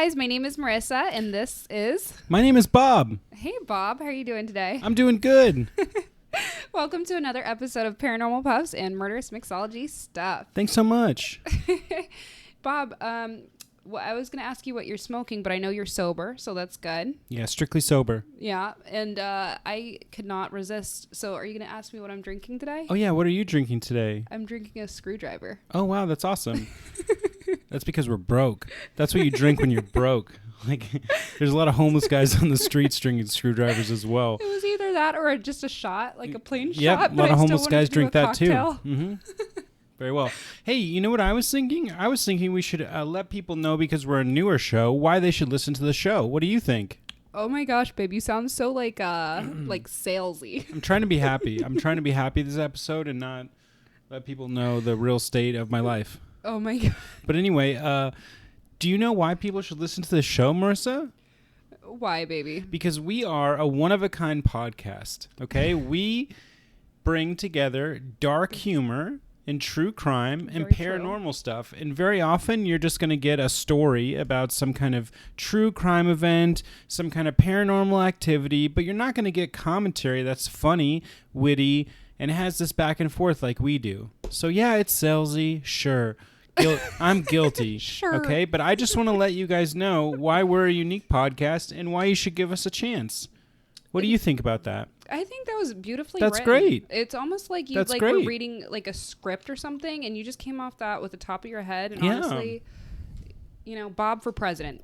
guys, my name is Marissa, and this is... My name is Bob. Hey, Bob. How are you doing today? I'm doing good. Welcome to another episode of Paranormal Puffs and Murderous Mixology Stuff. Thanks so much. Bob, well, I was going to ask you what you're smoking, but I know you're sober, so that's good. Yeah, strictly sober. Yeah, and I could not resist. So are you going to ask me what I'm drinking today? Oh, yeah. What are you drinking today? I'm drinking a screwdriver. Oh, wow. That's awesome. That's because we're broke. That's what you drink when you're broke. Like, there's a lot of homeless guys on the streets drinking screwdrivers as well. It was either that or just a shot, like a plain shot. Yep, a lot of homeless guys drink that too. Mm-hmm. Very well. Hey, you know what I was thinking? I was thinking we should let people know, because we're a newer show, why they should listen to the show. What do you think? Oh my gosh, babe, you sound so like salesy. I'm trying to be happy. I'm trying to be happy this episode and not let people know the real state of my life. Oh my god. But anyway, do you know why people should listen to this show, Marissa? Why, baby? Because we are a one-of-a-kind podcast, okay? We bring together dark humor and true crime and paranormal stuff. And very often you're just going to get a story about some kind of true crime event, some kind of paranormal activity, but you're not going to get commentary that's funny, witty, and has this back and forth like we do. So yeah, it's salesy, sure. I'm guilty, sure. Okay? But I just want to let you guys know why we're a unique podcast and why you should give us a chance. What do you think about that? I think that was beautifully That's written. Great. It's almost like you were reading like a script or something, and you just came off that with the top of your head. And honestly, you know, Bob for president.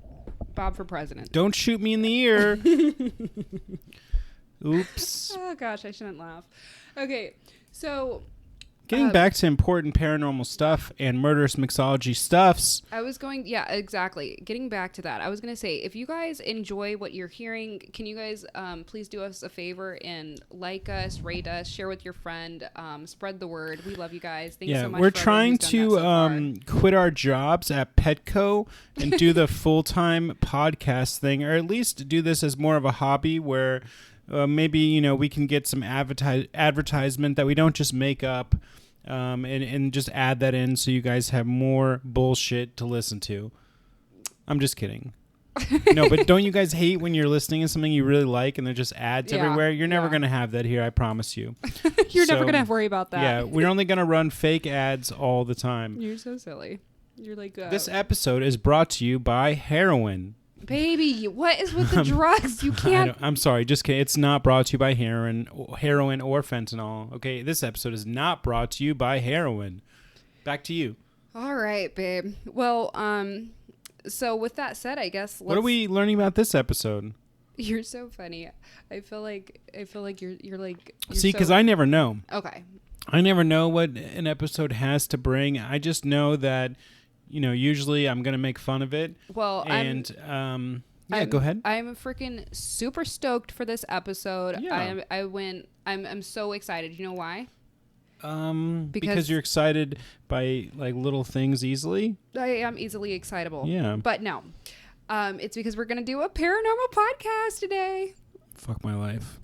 Bob for president. Don't shoot me in the ear. Oops. Oh gosh, I shouldn't laugh. Okay, so getting back to important paranormal stuff and murderous mixology stuffs. Yeah, exactly. Getting back to that, I was going to say, if you guys enjoy what you're hearing, can you guys please do us a favor and like us, rate us, share with your friend, spread the word. We love you guys. Thank you so much. We're trying to quit our jobs at Petco and do the full-time podcast thing, or at least do this as more of a hobby where maybe, you know, we can get some advertisement that we don't just make up. And just add that in so you guys have more bullshit to listen to. I'm just kidding. No, but don't you guys hate when you're listening to something you really like and there's just ads everywhere? You're never going to have that here, I promise you. You're never going to worry about that. Yeah, we're only going to run fake ads all the time. You're so silly. You're like... This episode is brought to you by heroin. Baby, what is with the drugs? You can't... I'm sorry, just kidding. It's not brought to you by heroin or fentanyl. Okay, this episode is not brought to you by heroin. Back to you. All right, babe. Well, so with that said, I guess what are we learning about this episode? You're so funny. I feel like you're like... See, because I never know. Okay. I never know what an episode has to bring. I just know that... You know, usually I'm going to make fun of it. Well, and go ahead. I'm freaking super stoked for this episode. Yeah. I'm so excited. You know why? Because you're excited by like little things easily. I am easily excitable. Yeah. But no. It's because we're going to do a paranormal podcast today. Fuck my life.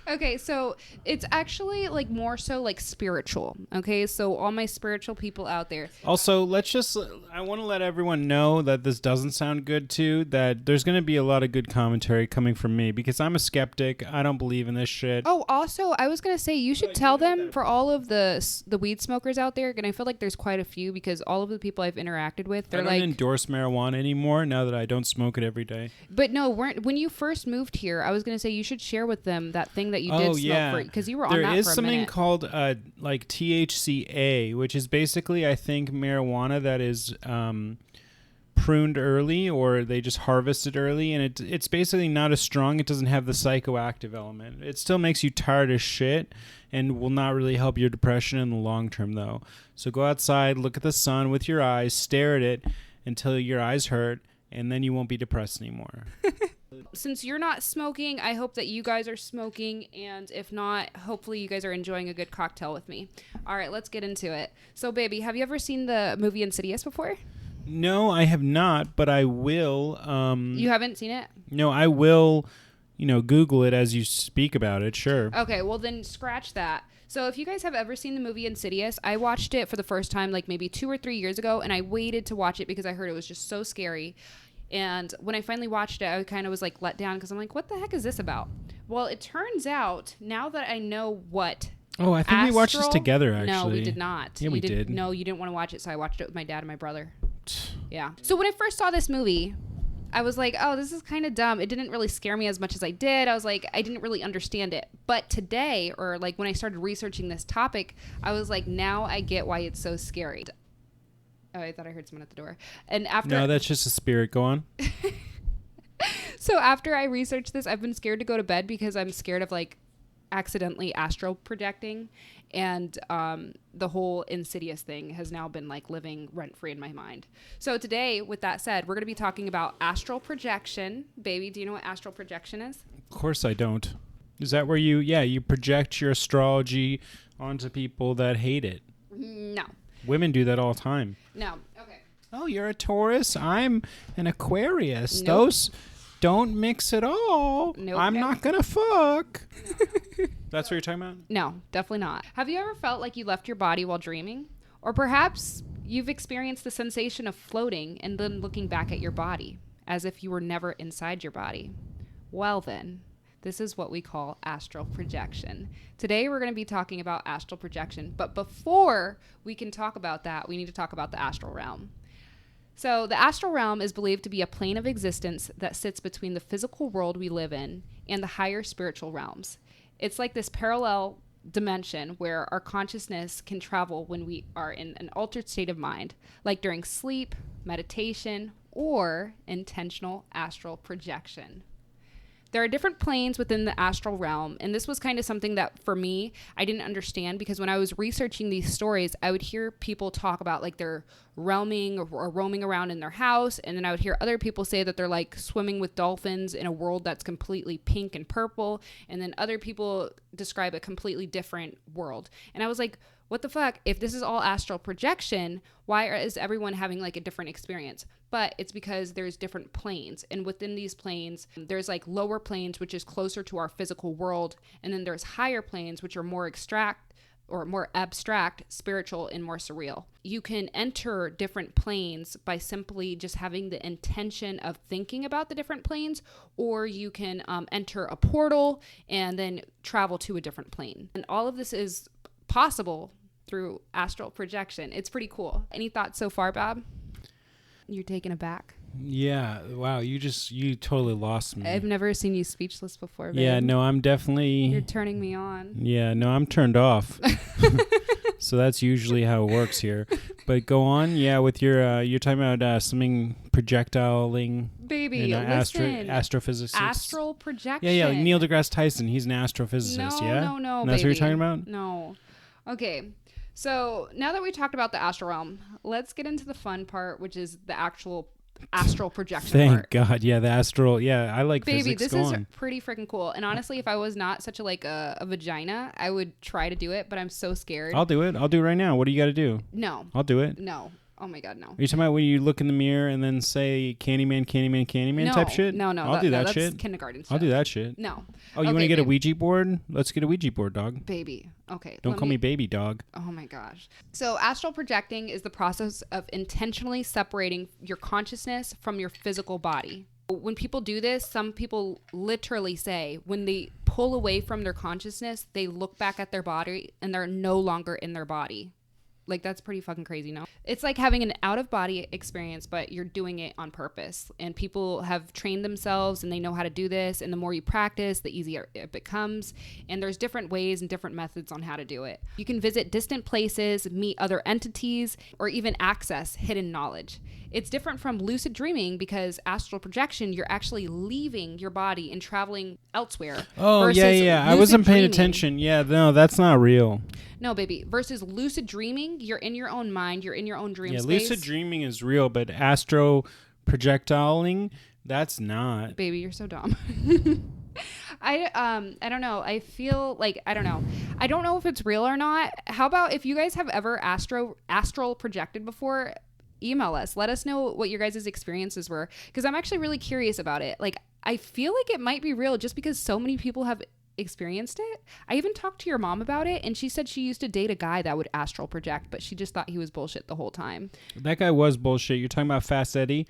Okay, so it's actually like more so like spiritual. Okay, so all my spiritual people out there. Also, I want to let everyone know that this doesn't sound good too, that there's going to be a lot of good commentary coming from me because I'm a skeptic. I don't believe in this shit. Oh, also, I was going to say you should tell them for all of the weed smokers out there, and I feel like there's quite a few because all of the people I've interacted with, they're like... I don't endorse marijuana anymore now that I don't smoke it every day. But no, when you first moved here, I was going to say you should share with them that thing that you did smoke because you were on that for a minute. There is something called like THCA, which is basically, I think, marijuana that is pruned early, or they just harvest it early, and it's basically not as strong. It doesn't have the psychoactive element. It still makes you tired as shit and will not really help your depression in the long term, though. So go outside, look at the sun with your eyes, stare at it until your eyes hurt, and then you won't be depressed anymore. Since you're not smoking, I hope that you guys are smoking, and if not, hopefully you guys are enjoying a good cocktail with me. All right, let's get into it. So, baby, have you ever seen the movie Insidious before? No, I have not, but I will. You haven't seen it? No, I will, Google it as you speak about it, sure. Okay, well then scratch that. So if you guys have ever seen the movie Insidious, I watched it for the first time like maybe 2 or 3 years ago, and I waited to watch it because I heard it was just so scary. And when I finally watched it, I kind of was like let down because I'm like, what the heck is this about? Well, it turns out now that I know what. Oh, I think we watched this together, actually. No, we did not. Yeah, we did. No, you didn't want to watch it, so I watched it with my dad and my brother. Yeah. So when I first saw this movie, I was like, oh, this is kind of dumb. It didn't really scare me as much as I did. I was like, I didn't really understand it. But today, or like when I started researching this topic, I was like, now I get why it's so scary. Oh, I thought I heard someone at the door. And after... No, that's just a spirit. Go on. So after I researched this, I've been scared to go to bed because I'm scared of like accidentally astral projecting. And the whole Insidious thing has now been like living rent-free in my mind. So today, with that said, we're going to be talking about astral projection. Baby, do you know what astral projection is? Of course I don't. Is that where you project your astrology onto people that hate it? No. Women do that all the time. No. Okay. Oh, you're a Taurus. I'm an Aquarius. Nope. Those don't mix at all. Nope. I'm not going to fuck. No. That's what you're talking about? No, definitely not. Have you ever felt like you left your body while dreaming? Or perhaps you've experienced the sensation of floating and then looking back at your body as if you were never inside your body. Well then, this is what we call astral projection. Today we're going to be talking about astral projection, but before we can talk about that, we need to talk about the astral realm. So the astral realm is believed to be a plane of existence that sits between the physical world we live in and the higher spiritual realms. It's like this parallel dimension where our consciousness can travel when we are in an altered state of mind, like during sleep, meditation, or intentional astral projection. There are different planes within the astral realm, and this was kind of something that, for me, I didn't understand because when I was researching these stories, I would hear people talk about like they're realming or roaming around in their house, and then I would hear other people say that they're like swimming with dolphins in a world that's completely pink and purple, and then other people describe a completely different world. And I was like, what the fuck? If this is all astral projection, why is everyone having like a different experience? But it's because there's different planes. And within these planes, there's like lower planes, which is closer to our physical world. And then there's higher planes, which are more abstract, spiritual, and more surreal. You can enter different planes by simply just having the intention of thinking about the different planes, or you can enter a portal and then travel to a different plane. And all of this is possible through astral projection. It's pretty cool. Any thoughts so far, Bob? You're taken aback. Yeah. Wow. You totally lost me. I've never seen you speechless before, babe. Yeah. No, I'm definitely... You're turning me on. Yeah. No, I'm turned off. So that's usually how it works here. But go on. Yeah. With your, you're talking about something projectiling. Baby, listen. Astrophysics. Astral projection. Yeah. Like Neil deGrasse Tyson. He's an astrophysicist. No, and that's baby. what you're talking about? No. Okay. So now that we talked about the astral realm, let's get into the fun part, which is the actual astral projection Thank part. God. Yeah, the astral. Yeah, I like Baby, physics. this is pretty freaking cool. And honestly, if I was not such a vagina, I would try to do it, but I'm so scared. I'll do it. I'll do it right now. What do you got to do? No. I'll do it. No. Oh my God, no. Are you talking about when you look in the mirror and then say Candyman, Candyman, Candyman type shit? No. I'll do that that's shit. Kindergarten stuff. I'll do that shit. No. Oh, you want to get a Ouija board? Let's get a Ouija board, dog. Baby. Okay. Don't call me baby, dog. Oh my gosh. So astral projecting is the process of intentionally separating your consciousness from your physical body. When people do this, some people literally say when they pull away from their consciousness, they look back at their body and they're no longer in their body. Like, that's pretty fucking crazy, no? It's like having an out-of-body experience, but you're doing it on purpose. And people have trained themselves, and they know how to do this. And the more you practice, the easier it becomes. And there's different ways and different methods on how to do it. You can visit distant places, meet other entities, or even access hidden knowledge. It's different from lucid dreaming because astral projection, you're actually leaving your body and traveling elsewhere. Oh, yeah. I wasn't paying attention. Yeah, no, that's not real. No, baby. Versus lucid dreaming, you're in your own mind. You're in your own dream space. Yeah, lucid dreaming is real, but astro projectiling, that's not. Baby, you're so dumb. I don't know. I feel like, I don't know. I don't know if it's real or not. How about if you guys have ever astral projected before, email us. Let us know what your guys' experiences were. Because I'm actually really curious about it. Like, I feel like it might be real just because so many people have experienced it. I even talked to your mom about it, and she said she used to date a guy that would astral project, but she just thought he was bullshit the whole time. That guy was bullshit. You're talking about Fast Eddie?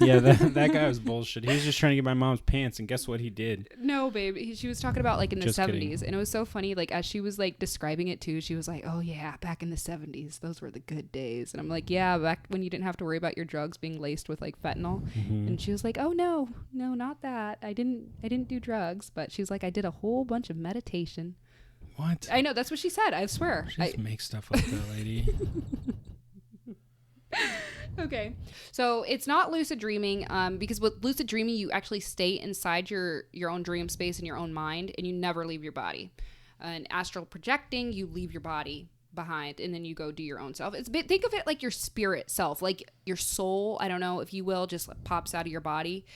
Yeah, that guy was bullshit. He was just trying to get my mom's pants, and guess what he did? No, babe. She was talking about like in the Just 70s, kidding. and it was so funny. Like as she was like describing it too, she was like, "Oh yeah, back in the 70s, those were the good days." And I'm like, "Yeah, back when you didn't have to worry about your drugs being laced with like fentanyl." Mm-hmm. And she was like, "Oh no, not that. I didn't do drugs." But she's like, "I did a whole bunch of meditation." What? I know, that's what she said. I swear. She just makes stuff up, that lady. Okay, so it's not lucid dreaming, because with lucid dreaming, you actually stay inside your own dream space in your own mind, and you never leave your body. And astral projecting, you leave your body behind, and then you go do your own self. Think of it like your spirit self, like your soul. I don't know, if you will, just pops out of your body.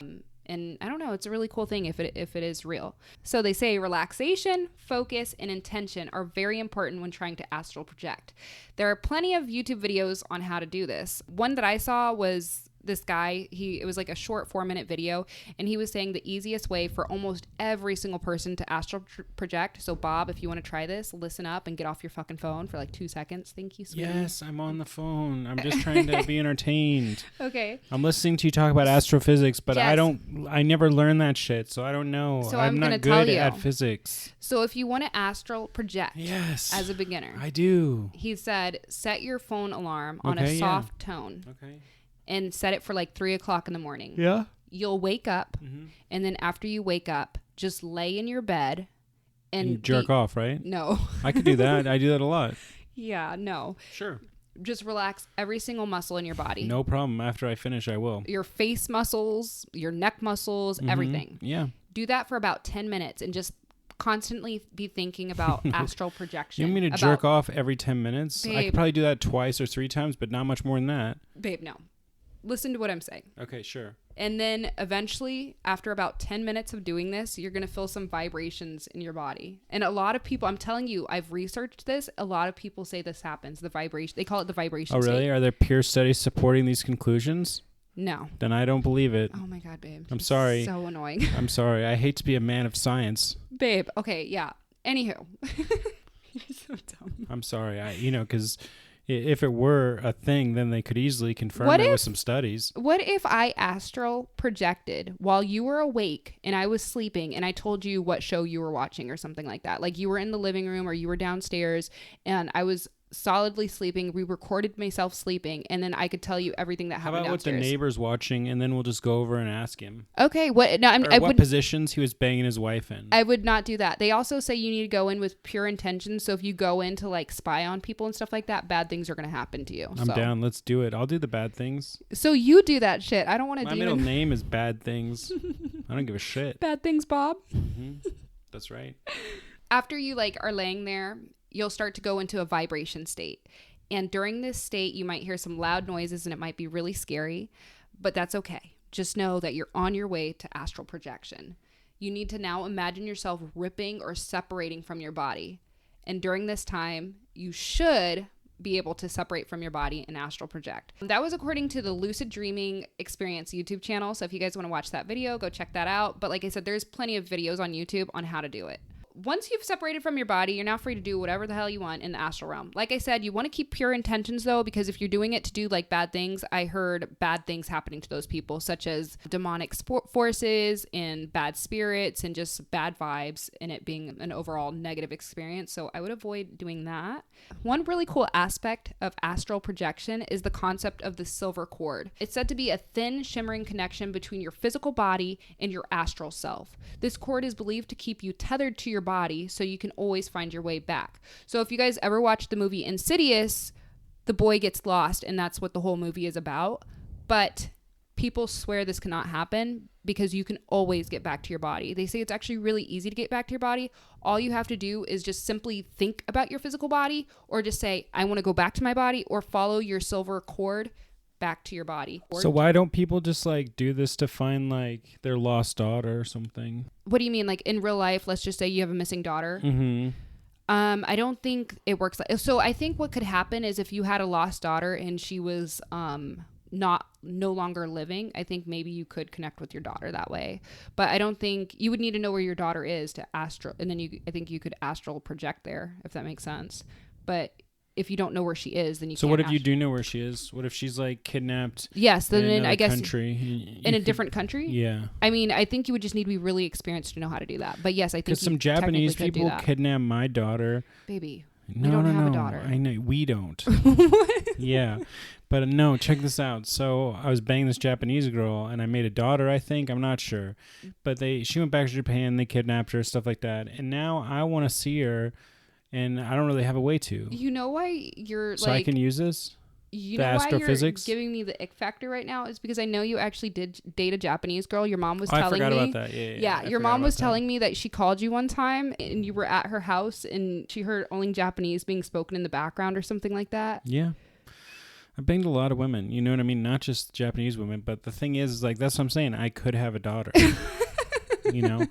And I don't know, it's a really cool thing if it is real. So they say relaxation, focus, and intention are very important when trying to astral project. There are plenty of YouTube videos on how to do this. One that I saw was this guy, it was like a short 4-minute video, and he was saying the easiest way for almost every single person to astral project. So Bob, if you want to try this, listen up and get off your fucking phone for like 2 seconds. Thank you, sweetie. Yes, I'm on the phone. I'm just trying to be entertained. Okay. I'm listening to you talk about astrophysics, but Yes. I never learned that shit, so I don't know. So I'm I'm not gonna tell good you. at physics. So if you want to astral project Yes. as a beginner, I do. he said set your phone alarm on a Okay, yeah. soft tone Okay. and set it for like 3:00 in the morning. Yeah. You'll wake up, Mm-hmm. and then after you wake up, just lay in your bed and jerk off, right? No. I could do that. I do that a lot. Yeah, no. Sure. Just relax every single muscle in your body. No problem. After I finish, I will. Your face muscles, your neck muscles, Mhm. everything. Yeah. Do that for about 10 minutes and just constantly be thinking about astral projection. You want me to jerk off every 10 minutes? I Babe. could probably do that twice or 3 times, but not much more than that. Babe, no. Listen to what I'm saying. Okay, sure. And then eventually, after about 10 minutes of doing this, you're going to feel some vibrations in your body. And a lot of people, I'm telling you, I've researched this. A lot of people say this happens. The vibration, they call it the vibration Oh, really? state. Are there peer studies supporting these conclusions? No. Then I don't believe it. Oh my God, babe. I'm sorry. So annoying. I'm sorry. I hate to be a man of science. Babe, okay, yeah. Anywho. You're so dumb. I'm sorry. Because if it were a thing, then they could easily confirm it with some studies. What if I astral projected while you were awake and I was sleeping and I told you what show you were watching or something like that? Like you were in the living room or you were downstairs and I was solidly sleeping. We recorded myself sleeping and then I could tell you everything that How happened about downstairs. with the neighbors watching, and then we'll just go over and ask him? Okay, what? No, Or what positions he was banging his wife in. I would not do that. They also say you need to go in with pure intentions. So if you go in to like spy on people and stuff like that, bad things are going to happen to you. I'm down. Let's do it. I'll do the bad things. So you do that shit. I don't want to do My middle name is Bad Things. I don't give a shit. bad things, Bob. That's right. After you like are laying there, you'll start to go into a vibration state. And during this state, you might hear some loud noises and it might be really scary, but that's okay. Just know that you're on your way to astral projection. You need to now imagine yourself ripping or separating from your body. And during this time, you should be able to separate from your body and astral project. That was according to the Lucid Dreaming Experience YouTube channel. So if you guys want to watch that video, go check that out. But like I said, there's plenty of videos on YouTube on how to do it. Once you've separated from your body, you're now free to do whatever the hell you want in the astral realm. Like I said, you want to keep pure intentions though, because if you're doing it to do like bad things, I heard bad things happening to those people, such as demonic forces and bad spirits and just bad vibes, and it being an overall negative experience. So I would avoid doing that. One really cool aspect of astral projection is the concept of the silver cord. It's said to be a thin, shimmering connection between your physical body and your astral self. This cord is believed to keep you tethered to your body so you can always find your way back. So if you guys ever watched the movie Insidious, the boy gets lost and that's what the whole movie is about. But people swear this cannot happen because you can always get back to your body. They say it's actually really easy to get back to your body. All you have to do is just simply think about your physical body or just say, I want to go back to my body, or follow your silver cord back to your body. So why don't people just like do this to find like their lost daughter or something? What do you mean? Like in real life, let's just say you have a missing daughter. Mm-hmm. I don't think it works like so. I think what could happen is if you had a lost daughter and she was no longer living, I think maybe you could connect with your daughter that way. But I don't think you would need to know where your daughter is to astral, and then I think you could astral project there, if that makes sense. But if you don't know where she is, then you can't. So what if you do know where she is? What if she's like kidnapped? Yes, then in, I guess country. In a different country. Yeah. I mean, I think you would just need to be really experienced to know how to do that. But yes, I think because some Japanese people kidnap my daughter. Baby, no, we don't no, have no. a daughter. I know we don't. Yeah, but no. Check this out. So I was banging this Japanese girl, and I made a daughter. I think I'm not sure, but she went back to Japan. They kidnapped her, stuff like that, and now I want to see her. And I don't really have a way to. You know why you're so I can use this? You the know astrophysics? Why you're giving me the ick factor right now is because I know you actually did date a Japanese girl. Your mom was telling me. I forgot about that. Yeah, your mom was telling me that she called you one time and you were at her house and she heard only Japanese being spoken in the background or something like that. Yeah. I banged a lot of women. You know what I mean? Not just Japanese women. But the thing is like, that's what I'm saying. I could have a daughter. You know,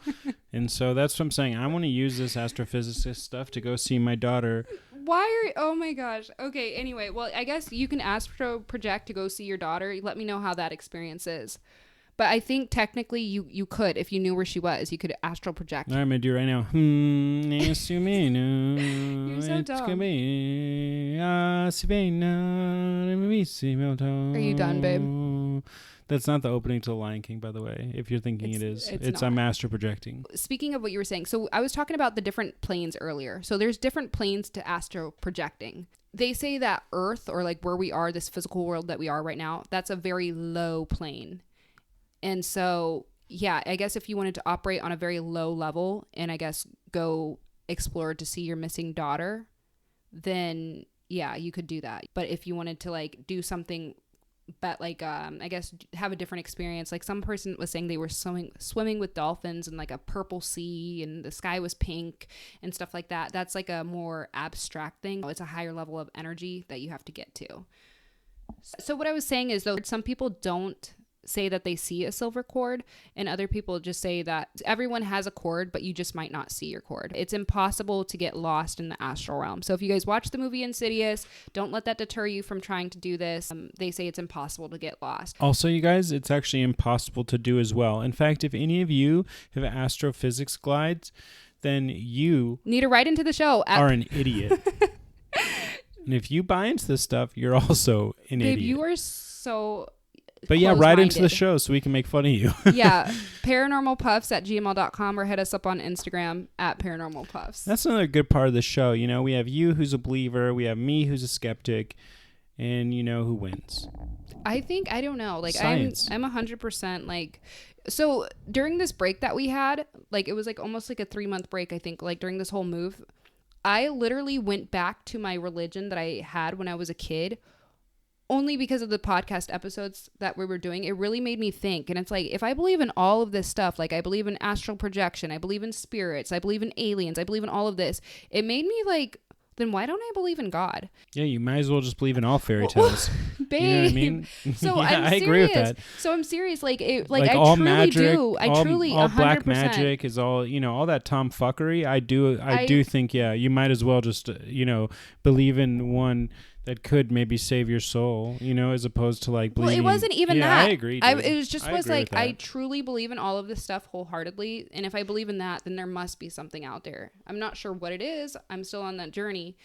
and so that's what I'm saying. I want to use this astrophysicist stuff to go see my daughter. Oh my gosh. Okay. Anyway, well, I guess you can astro project to go see your daughter. Let me know how that experience is. But I think technically you could, if you knew where she was, you could astral project. I'm gonna do it right now. You're so dumb. Are you done, babe? That's not the opening to The Lion King, by the way, if you're thinking it is. It's I'm astral projecting. Speaking of what you were saying, so I was talking about the different planes earlier. So there's different planes to astral projecting. They say that Earth, or like where we are, this physical world that we are right now, that's a very low plane. And so, yeah, I guess if you wanted to operate on a very low level and I guess go explore to see your missing daughter, then yeah, you could do that. But if you wanted to like do something but like I guess have a different experience, like some person was saying they were swimming with dolphins in like a purple sea and the sky was pink and stuff like that. That's like a more abstract thing. It's a higher level of energy that you have to get to. So what I was saying is, though, some people don't say that they see a silver cord, and other people just say that everyone has a cord, but you just might not see your cord. It's impossible to get lost in the astral realm. So if you guys watch the movie Insidious, don't let that deter you from trying to do this. They say it's impossible to get lost. Also, you guys, it's actually impossible to do as well. In fact, if any of you have astrophysics glides, then you need to write into the show. Are an idiot. And if you buy into this stuff, you're also an idiot. You are so... But yeah, write into the show so we can make fun of you. Yeah, paranormalpuffs@gmail.com or hit us up on Instagram @paranormalpuffs. That's another good part of the show. You know, we have you who's a believer, we have me who's a skeptic, and you know who wins. I don't know. Like Science. I'm 100% like, so during this break that we had, like it was like almost like a 3-month break, I think, like during this whole move, I literally went back to my religion that I had when I was a kid. Only because of the podcast episodes that we were doing. It really made me think. And it's like, if I believe in all of this stuff, like I believe in astral projection, I believe in spirits, I believe in aliens, I believe in all of this, it made me like, then why don't I believe in God? Yeah, you might as well just believe in all fairy tales. Babe. You know what I mean? So yeah, I agree with that. So I'm serious. Like I all truly magic, do. I truly all 100%. black magic is all, you know, all that tomfuckery. I do think, yeah, you might as well just, believe in one that could maybe save your soul, as opposed to like believing. Well, it wasn't even that. I agree. I truly believe in all of this stuff wholeheartedly. And if I believe in that, then there must be something out there. I'm not sure what it is. I'm still on that journey.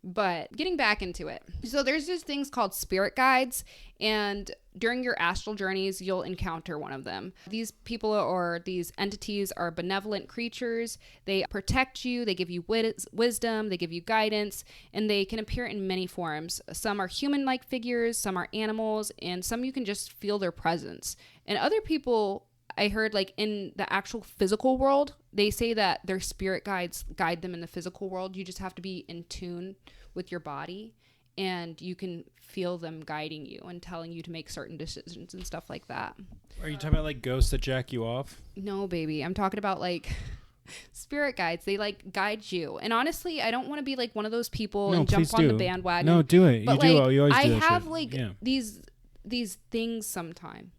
But getting back into it. So there's these things called spirit guides, and during your astral journeys, you'll encounter one of them. These people or these entities are benevolent creatures. They protect you. They give you wisdom. They give you guidance, and they can appear in many forms. Some are human-like figures, some are animals, and some you can just feel their presence. And other people, I heard, like in the actual physical world, they say that their spirit guides guide them in the physical world. You just have to be in tune with your body, and you can feel them guiding you and telling you to make certain decisions and stuff like that. Are you talking about like ghosts that jack you off? No, baby. I'm talking about like spirit guides. They like guide you. And honestly, I don't want to be like one of those people and jump on the bandwagon. No, do it. But you like, do. You always do I that have shit. like these things sometimes.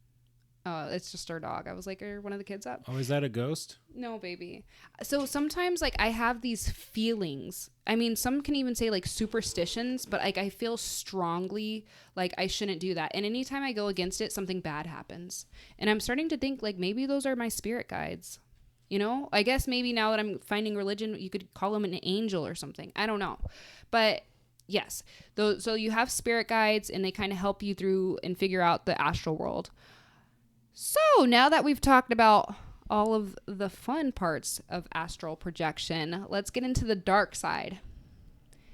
It's just our dog. I was like, are one of the kids up? Oh, is that a ghost? No, baby. So sometimes like I have these feelings. I mean, some can even say like superstitions, but like I feel strongly like I shouldn't do that. And anytime I go against it, something bad happens. And I'm starting to think like maybe those are my spirit guides. You know, I guess maybe now that I'm finding religion, you could call them an angel or something. I don't know. But yes, so you have spirit guides and they kind of help you through and figure out the astral world. So now that we've talked about all of the fun parts of astral projection, let's get into the dark side.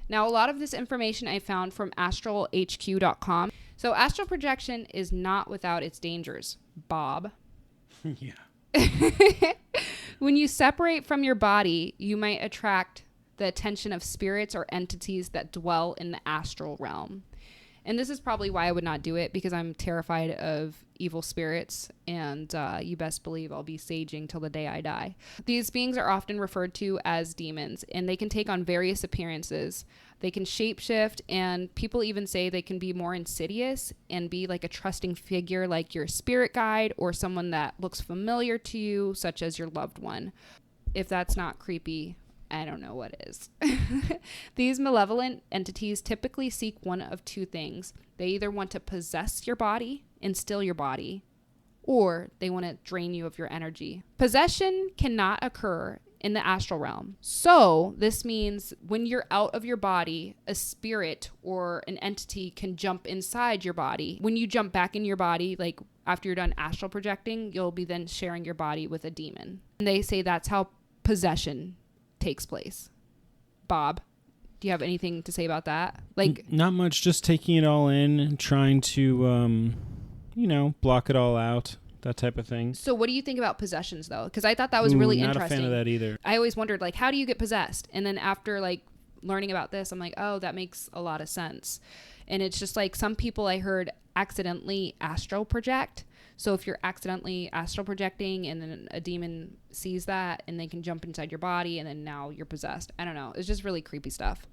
Now, a lot of this information I found from astralhq.com. So astral projection is not without its dangers, Bob. Yeah. When you separate from your body, you might attract the attention of spirits or entities that dwell in the astral realm. And this is probably why I would not do it, because I'm terrified of evil spirits, and you best believe I'll be saging till the day I die. These beings are often referred to as demons, and they can take on various appearances. They can shapeshift, and people even say they can be more insidious and be like a trusting figure, like your spirit guide or someone that looks familiar to you, such as your loved one. If that's not creepy, I don't know what is. These malevolent entities typically seek one of two things. They either want to possess your body and steal your body, or they want to drain you of your energy. Possession cannot occur in the astral realm. So this means when you're out of your body, a spirit or an entity can jump inside your body. When you jump back in your body, like after you're done astral projecting, you'll be then sharing your body with a demon. And they say that's how possession takes place. Bob, do you have anything to say about that? Like, not much, just taking it all in and trying to block it all out, that type of thing. So what do you think about possessions though? Because I thought that was really interesting. Not a fan of that either. I always wondered, like, how do you get possessed? And then after like learning about this, I'm like, oh, that makes a lot of sense. And it's just like some people I heard accidentally astral project. So if you're accidentally astral projecting and then a demon sees that and they can jump inside your body and then now you're possessed. I don't know. It's just really creepy stuff.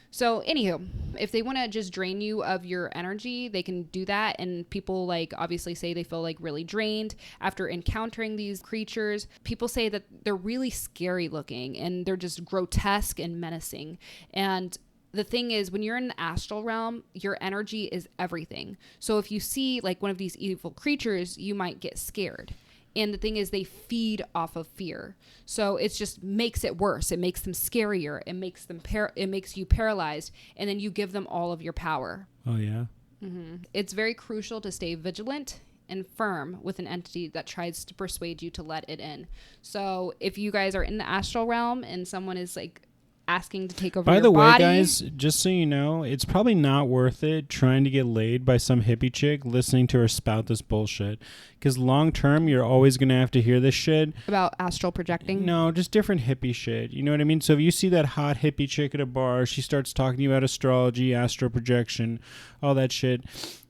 So anywho, if they want to just drain you of your energy, they can do that. And people like obviously say they feel like really drained after encountering these creatures. People say that they're really scary looking and they're just grotesque and menacing. And the thing is, when you're in the astral realm, your energy is everything. So if you see like one of these evil creatures, you might get scared. And the thing is, they feed off of fear. So it just makes it worse. It makes them scarier. It makes them it makes you paralyzed. And then you give them all of your power. Oh, yeah. Mm-hmm. It's very crucial to stay vigilant and firm with an entity that tries to persuade you to let it in. So if you guys are in the astral realm and someone is like asking to take over your body. By the way, guys, just so you know, it's probably not worth it trying to get laid by some hippie chick listening to her spout this bullshit. Because long term, you're always going to have to hear this shit. About astral projecting? No, just different hippie shit. You know what I mean? So if you see that hot hippie chick at a bar, she starts talking to you about astrology, astral projection, all that shit,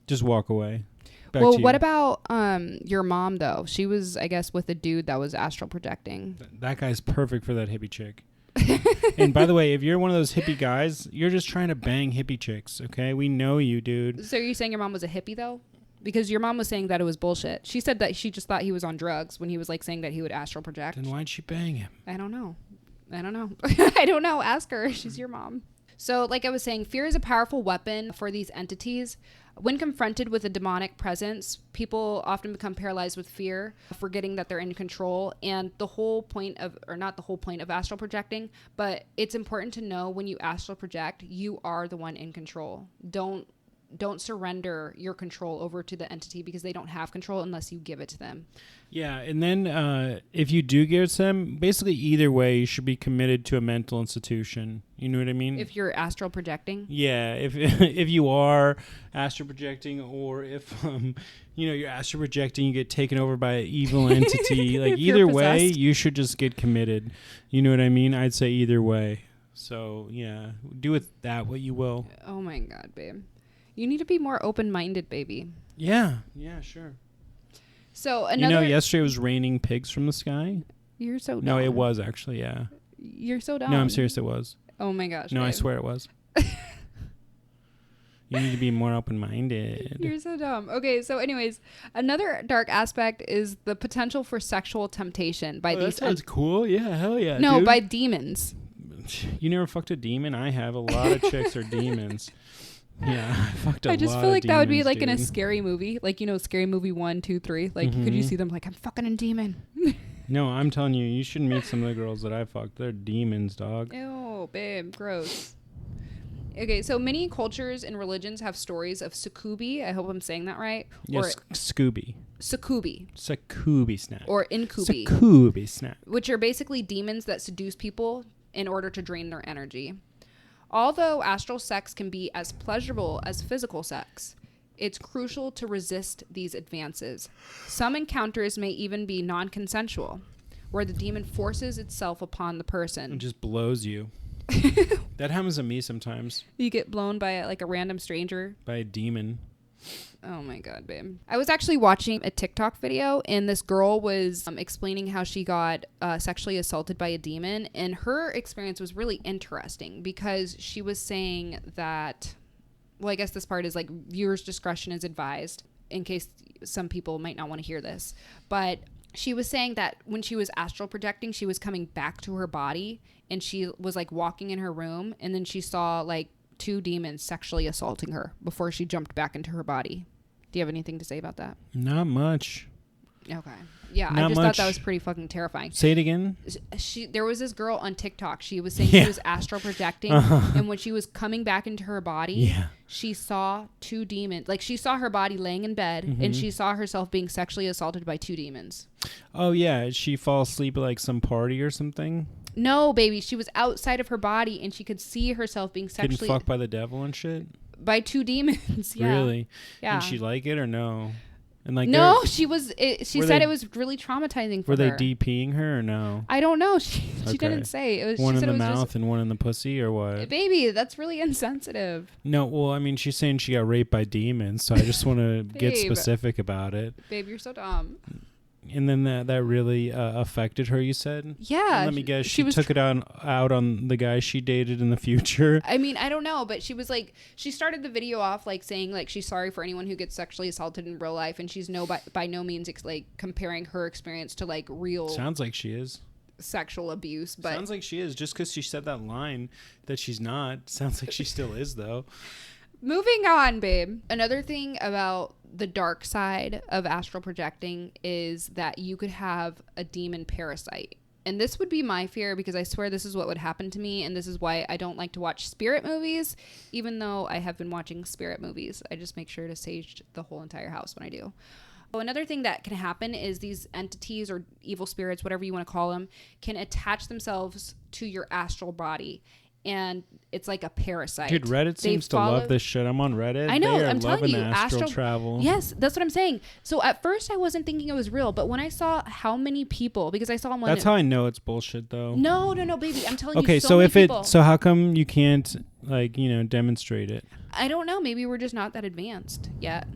just walk away. Well, what about your mom, though? She was, I guess, with a dude that was astral projecting. That guy's perfect for that hippie chick. And by the way, if you're one of those hippie guys, you're just trying to bang hippie chicks, okay? We know you, dude. So are you saying your mom was a hippie, though? Because your mom was saying that it was bullshit. She said that she just thought he was on drugs when he was like saying that he would astral project. Then why'd she bang him? I don't know. I don't know. Ask her. She's your mom. So like I was saying, fear is a powerful weapon for these entities. When confronted with a demonic presence, people often become paralyzed with fear, forgetting that they're in control. And the whole point of, or not the whole point of astral projecting, but it's important to know when you astral project, you are the one in control. Don't surrender your control over to the entity because they don't have control unless you give it to them. Yeah, and then if you do give it to them, basically either way, you should be committed to a mental institution. You know what I mean? If you're astral projecting? Yeah, if you are astral projecting, or if you're astral projecting, you get taken over by an evil entity. Like either way, you should just get committed. You know what I mean? I'd say either way. So yeah, do with that what you will. Oh my God, babe. You need to be more open-minded, baby. Yeah, sure. So another... yesterday it was raining pigs from the sky. You're so dumb. No, it was actually, yeah. You're so dumb. No, I'm serious, it was. Oh my gosh. No, babe. I swear it was. You need to be more open-minded. You're so dumb. Okay, so anyways, another dark aspect is the potential for sexual temptation by these. That sounds cool. Yeah, hell yeah. No, dude. by demons. You never fucked a demon? I have. A lot of chicks are demons. Yeah, I fucked a lot. I just feel like that would be like dude. in a scary movie, like Scary Movie 1, 2, 3. Like, could you see them like, I'm fucking a demon? No, I'm telling you, you should meet some of the girls that I fucked. They're demons, dog. Ew, babe, gross. Okay, so many cultures and religions have stories of succubi. I hope I'm saying that right. Yes, Scooby. Succubi. Succubi snap. Or incubi. Succubi snap. Which are basically demons that seduce people in order to drain their energy. Although astral sex can be as pleasurable as physical sex, it's crucial to resist these advances. Some encounters may even be non-consensual, where the demon forces itself upon the person. It just blows you. That happens to me sometimes. You get blown by like a random stranger. By a demon. Oh my God, babe. I was actually watching a TikTok video and this girl was explaining how she got sexually assaulted by a demon. And her experience was really interesting because she was saying that, well, I guess this part is like viewers' discretion is advised in case some people might not want to hear this. But she was saying that when she was astral projecting, she was coming back to her body and she was like walking in her room and then she saw like 2 demons sexually assaulting her before she jumped back into her body. Do you have anything to say about that? Not much. Okay. Yeah, Not I just much. thought that was pretty fucking terrifying. Say it again. There was this girl on TikTok. She was saying she was astral projecting, and when she was coming back into her body, she saw 2 demons. Like she saw her body laying in bed, and she saw herself being sexually assaulted by 2 demons. Oh yeah, she fall asleep at like some party or something. No, baby, she was outside of her body, and she could see herself being sexually Getting fucked by the devil and shit. By 2 demons. Yeah. Really? Yeah. Did she like it or no? And like no, she said it was really traumatizing for her. Were they DPing her or no? I don't know. She didn't say. It was one she in said the it was mouth just, and one in the pussy or what? Baby, that's really insensitive. No, well, I mean, she's saying she got raped by demons, so I just want to get specific about it. Babe, you're so dumb. And then that really affected her, you said? Yeah. Let me guess. She took it out on the guy she dated in the future. I mean, I don't know, but she was like, she started the video off like saying like she's sorry for anyone who gets sexually assaulted in real life, and she's by no means like comparing her experience to like real. Sounds like she is. Sexual abuse, but sounds like she is. Just because she said that line that she's not, sounds like she still is though. Moving on, babe. Another thing about the dark side of astral projecting is that you could have a demon parasite. And this would be my fear because I swear this is what would happen to me. And this is why I don't like to watch spirit movies, even though I have been watching spirit movies. I just make sure to sage the whole entire house when I do. So another thing that can happen is these entities or evil spirits, whatever you want to call them, can attach themselves to your astral body. And it's like a parasite. Dude, Reddit seems to love this shit. I'm on Reddit. I know. I'm loving telling you, astral travel. Yes, that's what I'm saying. So at first I wasn't thinking it was real, but when I saw how many people, because I saw one. That's how I know it's bullshit, though. No, baby. I'm telling you. Okay, so if people. So how come you can't demonstrate it? I don't know. Maybe we're just not that advanced yet.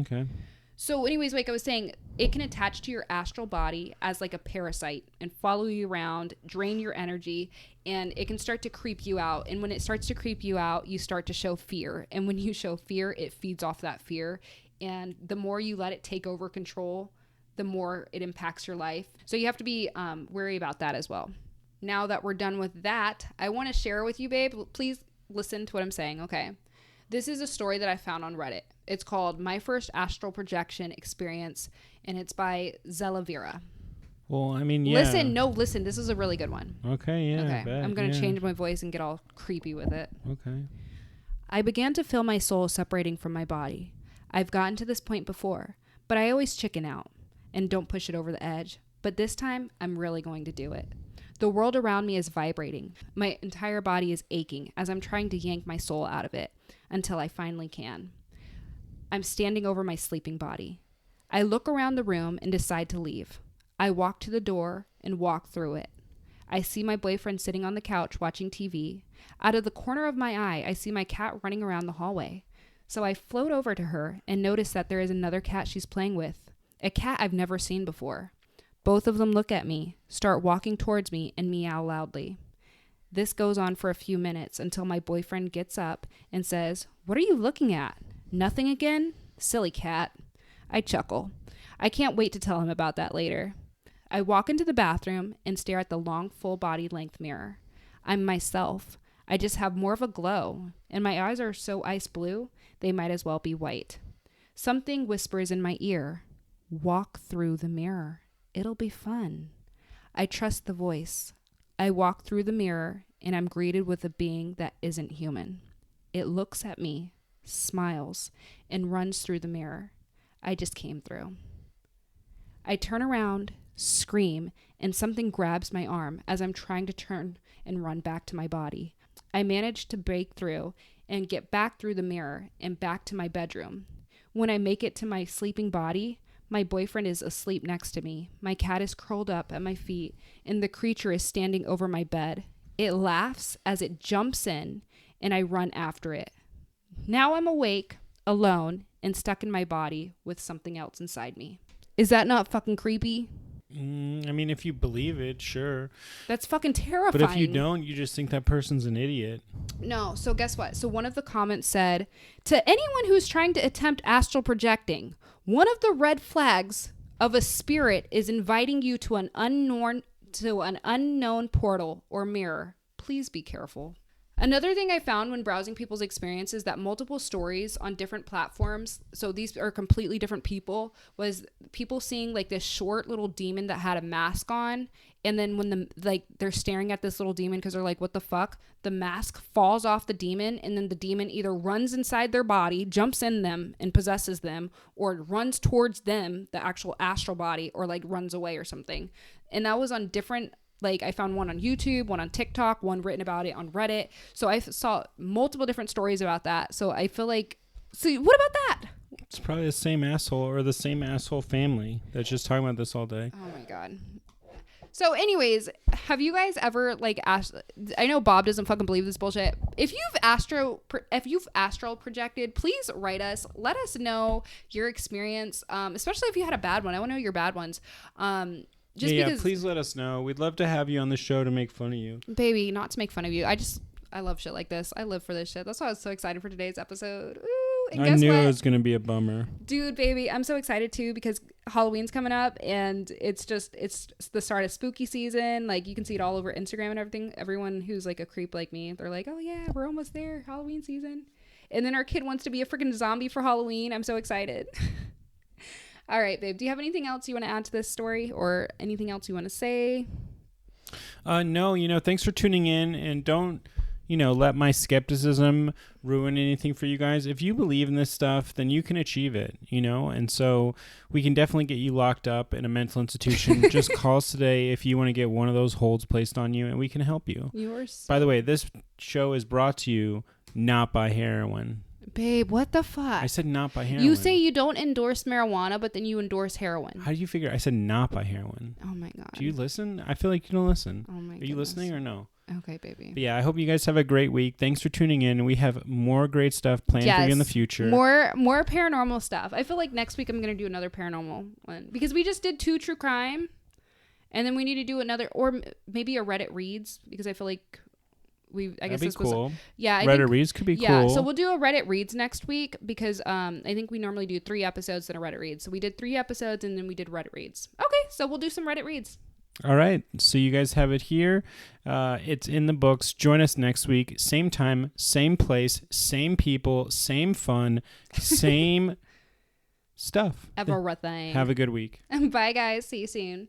Okay. So anyways, like I was saying, it can attach to your astral body as like a parasite and follow you around, drain your energy, and it can start to creep you out. And when it starts to creep you out, you start to show fear. And when you show fear, it feeds off that fear. And the more you let it take over control, the more it impacts your life. So you have to be wary about that as well. Now that we're done with that, I want to share with you, babe. Please listen to what I'm saying, okay? This is a story that I found on Reddit. It's called My First Astral Projection Experience, and it's by Zelavira. Well, I mean, yeah. Listen. This is a really good one. Okay, yeah. Okay, I'm going to change my voice and get all creepy with it. Okay. I began to feel my soul separating from my body. I've gotten to this point before, but I always chicken out and don't push it over the edge. But this time, I'm really going to do it. The world around me is vibrating. My entire body is aching as I'm trying to yank my soul out of it until I finally can. I'm standing over my sleeping body. I look around the room and decide to leave. I walk to the door and walk through it. I see my boyfriend sitting on the couch watching TV. Out of the corner of my eye, I see my cat running around the hallway. So I float over to her and notice that there is another cat she's playing with, a cat I've never seen before. Both of them look at me, start walking towards me, and meow loudly. This goes on for a few minutes until my boyfriend gets up and says, "What are you looking at? Nothing again? Silly cat." I chuckle. I can't wait to tell him about that later. I walk into the bathroom and stare at the long, full body length mirror. I'm myself. I just have more of a glow, and my eyes are so ice blue, they might as well be white. Something whispers in my ear, "Walk through the mirror. It'll be fun." I trust the voice. I walk through the mirror, and I'm greeted with a being that isn't human. It looks at me, smiles, and runs through the mirror. I just came through. I turn around, scream, and something grabs my arm as I'm trying to turn and run back to my body. I manage to break through and get back through the mirror and back to my bedroom. When I make it to my sleeping body, my boyfriend is asleep next to me. My cat is curled up at my feet, and the creature is standing over my bed. It laughs as it jumps in, and I run after it. Now I'm awake, alone, and stuck in my body with something else inside me. Is that not fucking creepy? I mean, if you believe it, sure. That's fucking terrifying. But if you don't, you just think that person's an idiot. No, so guess what? So one of the comments said, "To anyone who's trying to attempt astral projecting, one of the red flags of a spirit is inviting you to an unknown portal or mirror. Please be careful." Another thing I found when browsing people's experiences that multiple stories on different platforms, so these are completely different people, was people seeing like this short little demon that had a mask on, and then when they're staring at this little demon because they're like, "What the fuck?" The mask falls off the demon, and then the demon either runs inside their body, jumps in them and possesses them, or runs towards them, the actual astral body, or like runs away or something. And that was on different, like I found one on YouTube, one on TikTok, one written about it on Reddit. So I saw multiple different stories about that. So I feel like, so what about that? It's probably the same asshole or the same asshole family that's just talking about this all day. Oh my God. So anyways, have you guys ever like asked, I know Bob doesn't fucking believe this bullshit. If you've astral projected, please write us. Let us know your experience, especially if you had a bad one. I want to know your bad ones. Because, please let us know. We'd love to have you on the show to make fun of you. Baby, not to make fun of you. I love shit like this. I live for this shit. That's why I was so excited for today's episode. Ooh, and I knew it was going to be a bummer. Dude, baby, I'm so excited too because Halloween's coming up and it's the start of spooky season. Like you can see it all over Instagram and everything. Everyone who's like a creep like me, they're like, "Oh yeah, we're almost there. Halloween season." And then our kid wants to be a freaking zombie for Halloween. I'm so excited. All right, babe. Do you have anything else you want to add to this story or anything else you want to say? No, thanks for tuning in, and don't, let my skepticism ruin anything for you guys. If you believe in this stuff, then you can achieve it, and so we can definitely get you locked up in a mental institution. Just call us today if you want to get one of those holds placed on you, and we can help you. By the way, this show is brought to you not by heroin. Babe, what the fuck? I said not by heroin. You say you don't endorse marijuana, but then you endorse heroin. How do you figure? I said not by heroin. Oh my God. Do you listen? I feel like you don't listen. Oh my God. Are you listening or no? Okay, baby. But yeah, I hope you guys have a great week. Thanks for tuning in. We have more great stuff planned for you in the future. More paranormal stuff. I feel like next week I'm going to do another paranormal one because we just did 2 true crime and then we need to do another, or maybe a Reddit reads because I feel like that'd be cool. Reddit reads could be cool. Yeah, so we'll do a Reddit reads next week because I think we normally do 3 episodes and a Reddit read. So we did 3 episodes and then we did Reddit reads. Okay, so we'll do some Reddit reads. All right, so you guys have it here. It's in the books. Join us next week, same time, same place, same people, same fun, same stuff. Everything. Have a good week. Bye, guys. See you soon.